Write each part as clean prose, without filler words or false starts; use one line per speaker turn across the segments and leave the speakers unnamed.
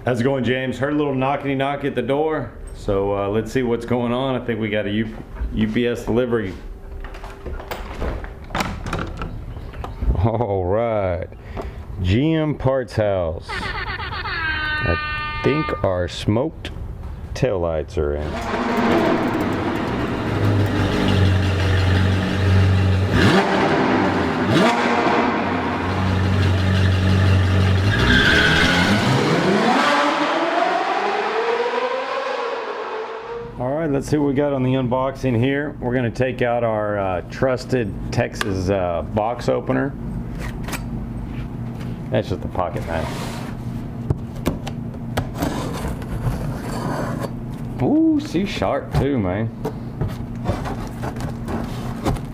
How's it going, James? Heard a little knockety knock at the door, so let's see what's going on. I think we got a UPS delivery. All right, GM Parts House. I think our smoked taillights are in. Alright, let's see what we got on the unboxing here. We're going to take out our trusted Texas box opener. That's just the pocket knife. Ooh, see, sharp too, man.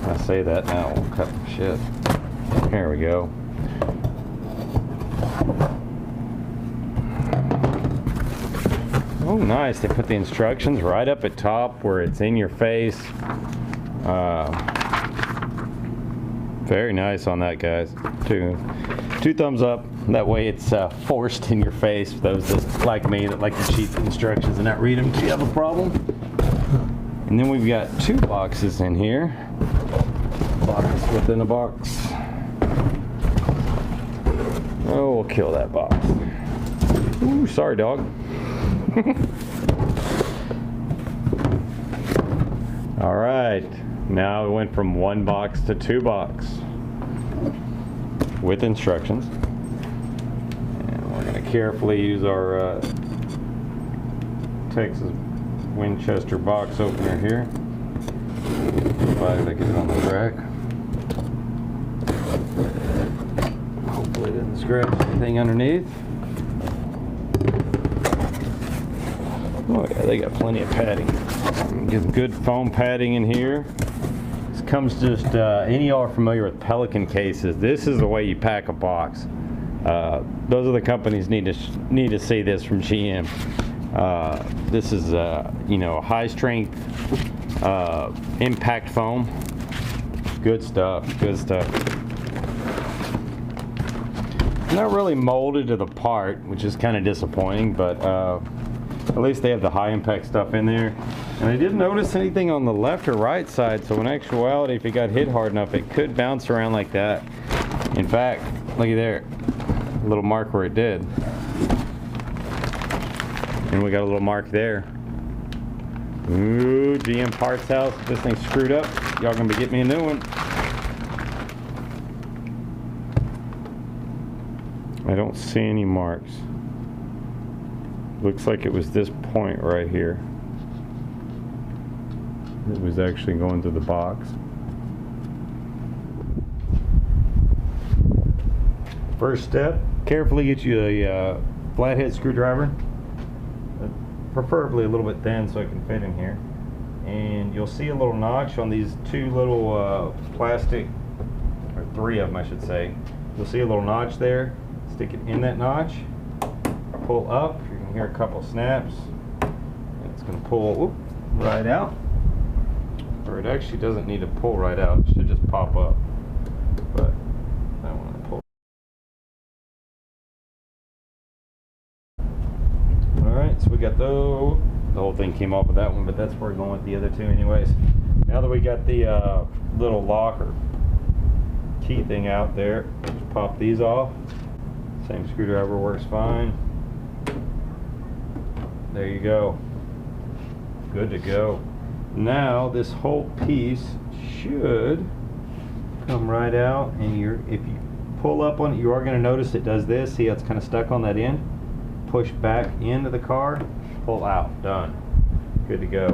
I say that now, we'll cut the shit. There we go. Oh, nice. They put the instructions right up at top where it's in your face. Very nice on that, guys. Two thumbs up. That way it's forced in your face. For those that, like me, that like to cheat the instructions and not read them. Do you have a problem? And then we've got two boxes in here. Box within a box. Oh, we'll kill that box. Ooh, sorry, dog. All right, now we went from one box to two box with instructions, and we're going to carefully use our Texas Winchester box opener here. If I get it on the rack. Hopefully it didn't scratch anything underneath. Oh yeah, they got plenty of padding. Get good foam padding in here. This comes just, any of y'all are familiar with Pelican cases. This is the way you pack a box. Those other companies need to see this from GM. This is, you know, high strength impact foam. Good stuff, good stuff. Not really molded to the part, which is kind of disappointing, but at least they have the high impact stuff in there. And I didn't notice anything on the left or right side, so in actuality, if it got hit hard enough, it could bounce around like that. In fact, looky there, a little mark where it did. And we got a little mark there. Ooh, GM Parts House, if this thing's screwed up, y'all gonna be getting me a new one. I don't see any marks. Looks like it was this point right here. It was actually going through the box. First step, carefully get you a flathead screwdriver. Preferably a little bit thin so it can fit in here. And you'll see a little notch on these two little plastic, or three of them I should say. You'll see a little notch there. Stick it in that notch, pull up. You can hear a couple snaps. And it's going to pull right out. Or it actually doesn't need to pull right out. It should just pop up. But I want to pull. Alright, so we got the whole thing came off with that one, but that's where we're going with the other two anyways. Now that we got the little lock or key thing out there, just pop these off. Same screwdriver works fine. There you go. Good to go. Now this whole piece should come right out, and if you pull up on it, you are going to notice it does this. See how it's kind of stuck on that end? Push back into the car, pull out. Done. Good to go.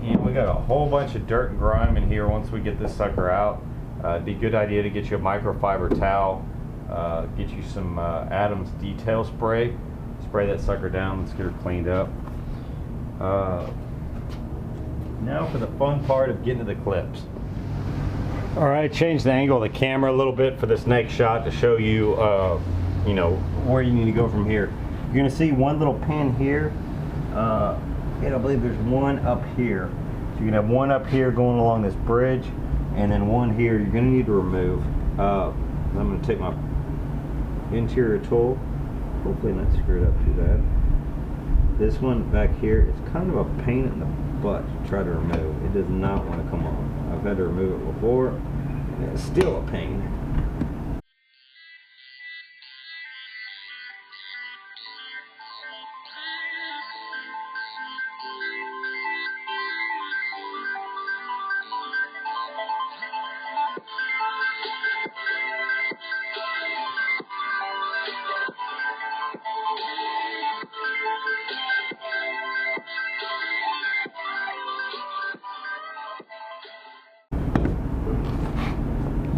And we got a whole bunch of dirt and grime in here once we get this sucker out. It'd be a good idea to get you a microfiber towel. Get you some Adams detail spray. Spray that sucker down. Let's get her cleaned up. Now for the fun part of getting to the clips. Alright, change the angle of the camera a little bit for this next shot to show you, you know, where you need to go from here. You're going to see one little pin here. And I believe there's one up here. So you're going to have one up here going along this bridge, and then one here you're going to need to remove. I'm going to take my interior tool, hopefully not screwed up too bad. This one back here is kind of a pain in the butt to try to remove. It does not want to come off. I've had to remove it before, and it's still a pain.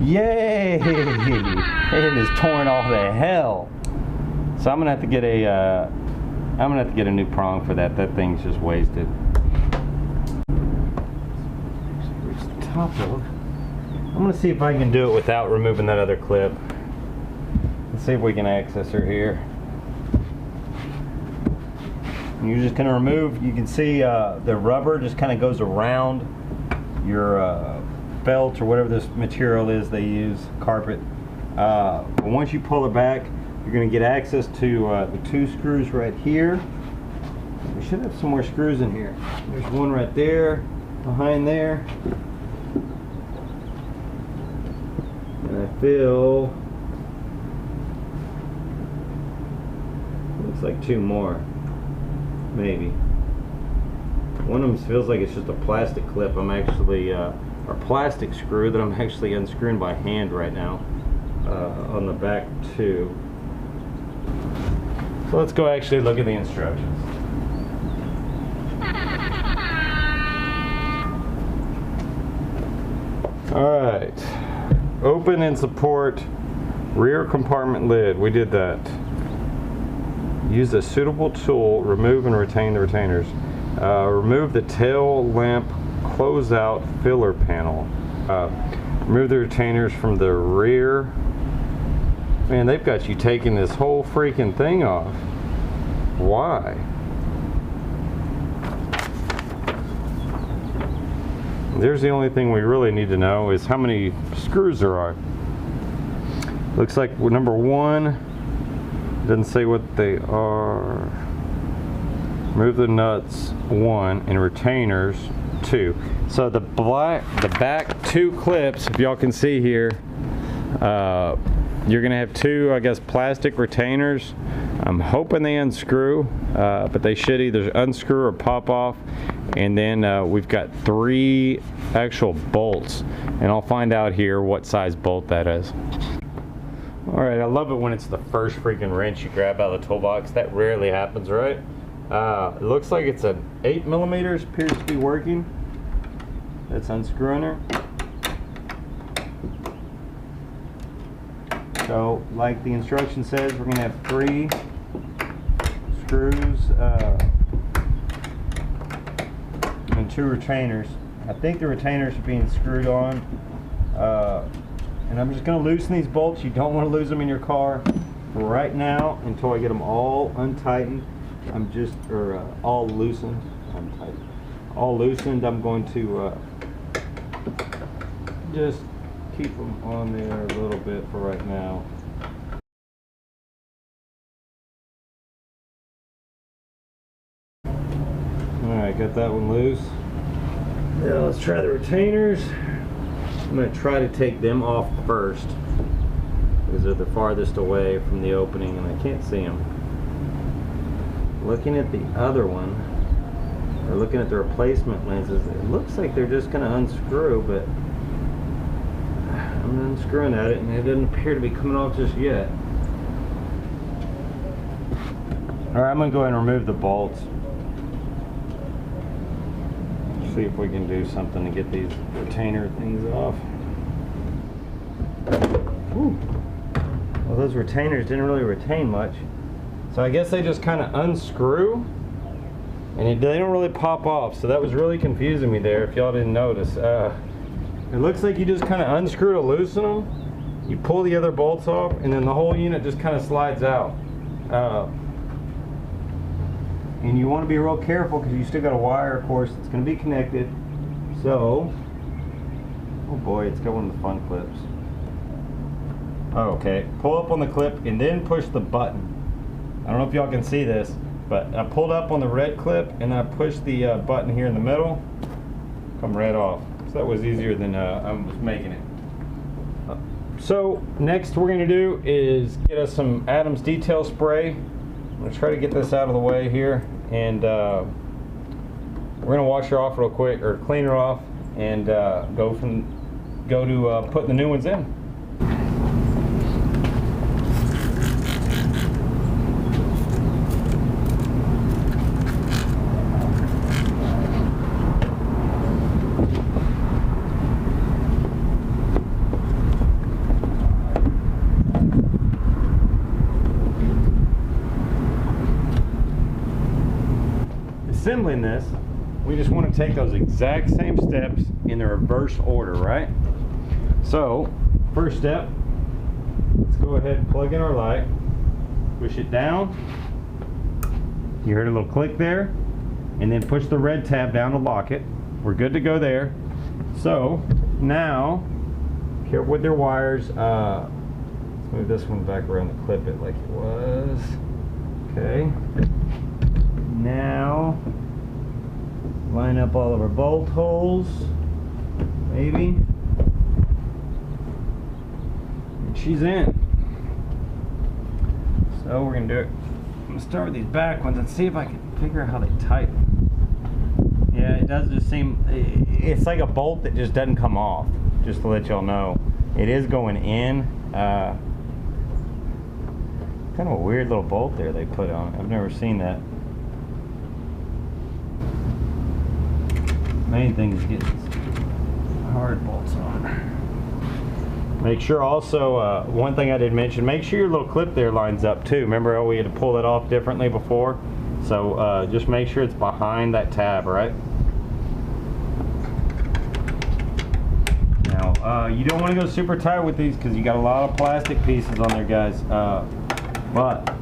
Yay! It is torn all to hell. So I'm gonna have to get a new prong for that. That thing's just wasted. Reach the top of it. I'm gonna see if I can do it without removing that other clip. Let's see if we can access her here. And you're just gonna remove. You can see the rubber just kind of goes around your felt or whatever this material is they use, carpet. But once you pull it back, you're going to get access to the two screws right here. We should have some more screws in here. There's one right there, behind there. And I feel, looks like two more, maybe. One of them feels like it's just a plastic clip. I'm actually or plastic screw that I'm actually unscrewing by hand right now on the back too. So let's go actually look at the instructions. Alright, open and support rear compartment lid. We did that. Use a suitable tool, remove and retain the retainers. Remove the tail lamp closeout filler panel. Remove the retainers from the rear. Man, they've got you taking this whole freaking thing off. Why? There's the only thing we really need to know is how many screws there are. Looks like number one, doesn't say what they are. Remove the nuts, 1, and retainers, 2. So the back two clips, if y'all can see here, you're gonna have two, I guess, plastic retainers. I'm hoping they unscrew, but they should either unscrew or pop off. And then we've got 3 actual bolts, and I'll find out here what size bolt that is. All right, I love it when it's the first freaking wrench you grab out of the toolbox. That rarely happens, right? It looks like it's an 8mm, appears to be working. That's unscrewing her. So, like the instruction says, we're going to have 3 screws and 2 retainers. I think the retainers are being screwed on. And I'm just going to loosen these bolts. You don't want to lose them in your car for right now until I get them all untightened. All loosened. Untightened. All loosened. I'm going to just keep them on there a little bit for right now. Alright, got that one loose. Now let's try the retainers. I'm going to try to take them off first because they're the farthest away from the opening and I can't see them. Looking at the other one, or looking at the replacement lenses, it looks like they're just going to unscrew, but I'm unscrewing at it and it doesn't appear to be coming off just yet. Alright, I'm going to go ahead and remove the bolts. See if we can do something to get these retainer things off. Whew. Well, those retainers didn't really retain much. So I guess they just kind of unscrew and they don't really pop off. So that was really confusing me there if y'all didn't notice. It looks like you just kind of unscrew to loosen them. You pull the other bolts off and then the whole unit just kind of slides out. And you want to be real careful because you still got a wire, of course, that's going to be connected. So, oh boy, it's got one of the fun clips. Oh, okay, pull up on the clip and then push the button. I don't know if y'all can see this, but I pulled up on the red clip and I pushed the button here in the middle, come right off. So that was easier than I was making it. So next we're gonna do is get us some Adams detail spray. I'm gonna try to get this out of the way here, and we're gonna wash her off real quick, or clean her off, and go to putting the new ones in. Assembling this, we just want to take those exact same steps in the reverse order, right? So, first step, let's go ahead and plug in our light, push it down. You heard a little click there, and then push the red tab down to lock it. We're good to go there. So, now, careful with your wires. Let's move this one back around to clip it like it was. Okay. Now, line up all of our bolt holes, maybe. And she's in. So we're gonna do it. I'm gonna start with these back ones and see if I can figure out how they tighten. Yeah, it does just seem, it's like a bolt that just doesn't come off, just to let y'all know. It is going in. Kind of a weird little bolt there they put on it. I've never seen that. Main thing is getting hard bolts on. Make sure also, one thing I did mention, make sure your little clip there lines up too. Remember how we had to pull it off differently before? So just make sure it's behind that tab, right? Now, you don't want to go super tight with these because you got a lot of plastic pieces on there, guys. But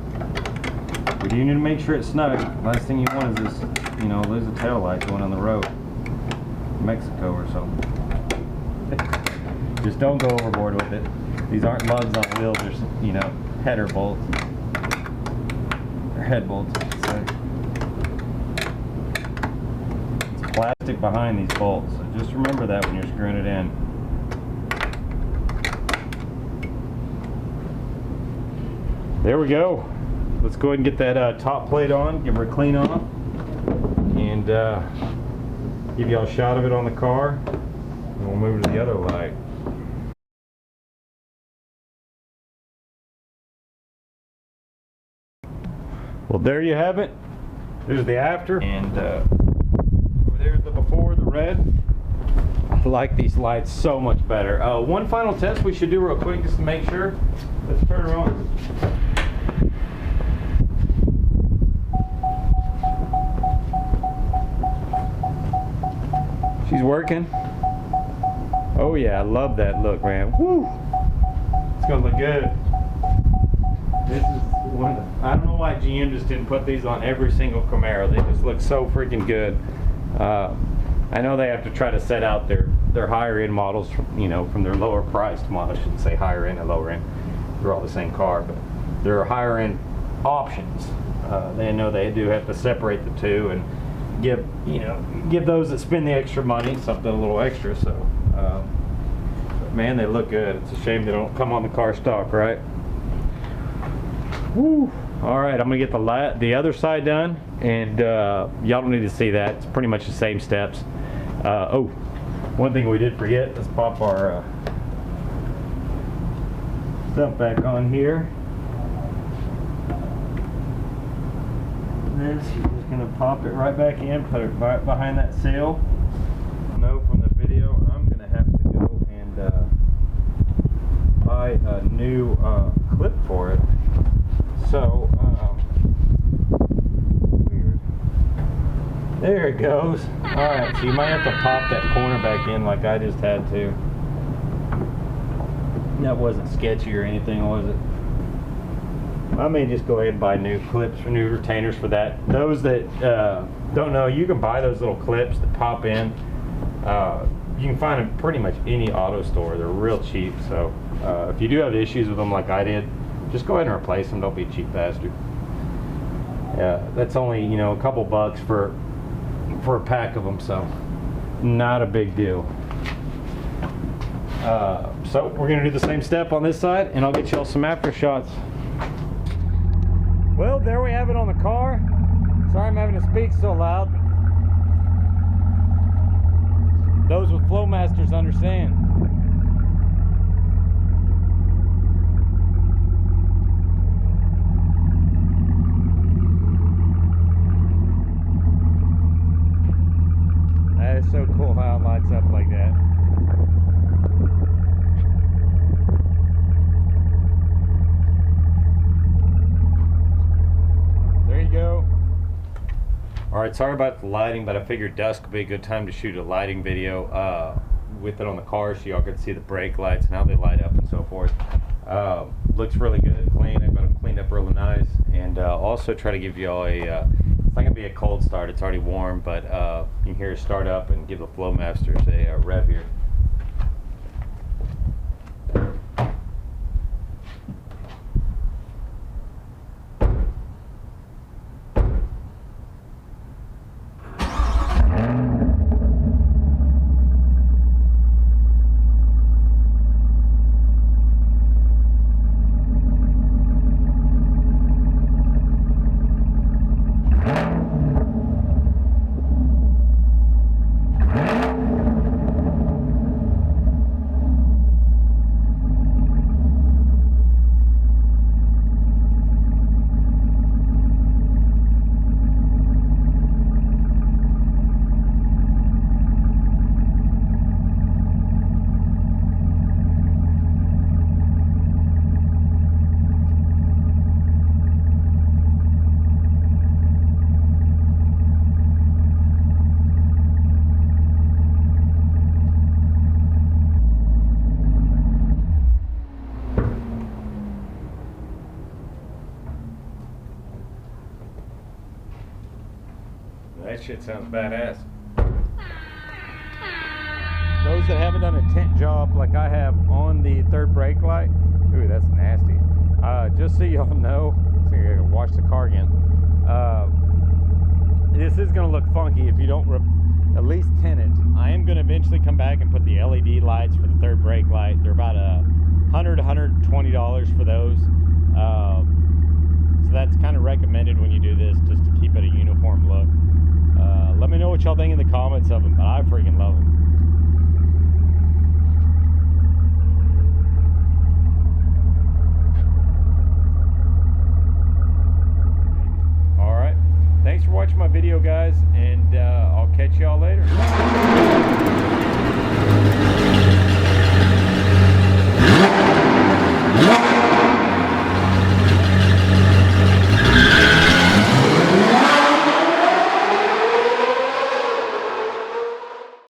we do need to make sure it's snug. Last thing you want is this, you know, lose a tail light going on the road. Mexico or something. Just don't go overboard with it. These aren't lugs on wheels, they're, you know, header bolts. Or head bolts, I should say. It's plastic behind these bolts, so just remember that when you're screwing it in. There we go. Let's go ahead and get that top plate on, give her a clean off, and give y'all a shot of it on the car, and we'll move to the other light. Well, there you have it. There's the after, and over there's the before, the red. I like these lights so much better. One final test we should do real quick just to make sure. Let's turn her on. She's working. Oh yeah, I love that look, man. Woo! It's gonna look good. This is one of the, I don't know why GM just didn't put these on every single Camaro. They just look so freaking good. I know they have to try to set out their higher end models from, you know, from their lower priced models. I shouldn't say higher end and lower end. They're all the same car, but they're higher end options. They know they do have to separate the two and give those that spend the extra money something a little extra. So man, they look good. It's a shame they don't come on the car stock, right? Woo. All right, I'm gonna get the other side done, and y'all don't need to see that. It's pretty much the same steps. Oh, one thing we did forget, let's pop our stuff back on here. This, you're just gonna pop it right back in, put it right behind that seal. No, from the video, I'm gonna have to go and buy a new clip for it. So, weird. There it goes. Alright, so you might have to pop that corner back in like I just had to. That wasn't sketchy or anything, was it? I may just go ahead and buy new clips or new retainers for that. Those that don't know, you can buy those little clips that pop in. You can find them pretty much any auto store. They're real cheap. So if you do have issues with them like I did, just go ahead and replace them. Don't be a cheap bastard. That's only, you know, a couple bucks for a pack of them, so not a big deal. So we're gonna do the same step on this side, and I'll get y'all some after shots. Well, there we have it on the car. Sorry I'm having to speak so loud. Those with Flowmasters understand. That is so cool how it lights up like that. There you go. Alright, sorry about the lighting, but I figured dusk would be a good time to shoot a lighting video with it on the car so y'all can see the brake lights and how they light up and so forth. Looks really good, clean. I've got them cleaned up really nice, and also try to give y'all a it's not going to be a cold start, it's already warm, but you can hear it start up and give the Flowmasters a rev here. That shit sounds badass. Those that haven't done a tint job like I have on the third brake light, ooh, that's nasty. Just so y'all know, I think I gotta wash the car again. This is gonna look funky if you don't at least tint it. I am gonna eventually come back and put the LED lights for the third brake light. They're about $100 to $120 for those. So that's kind of recommended when you do this, just to keep it a uniform look. Let me know what y'all think in the comments of them, but I freaking love them. Alright, thanks for watching my video, guys, and I'll catch y'all later.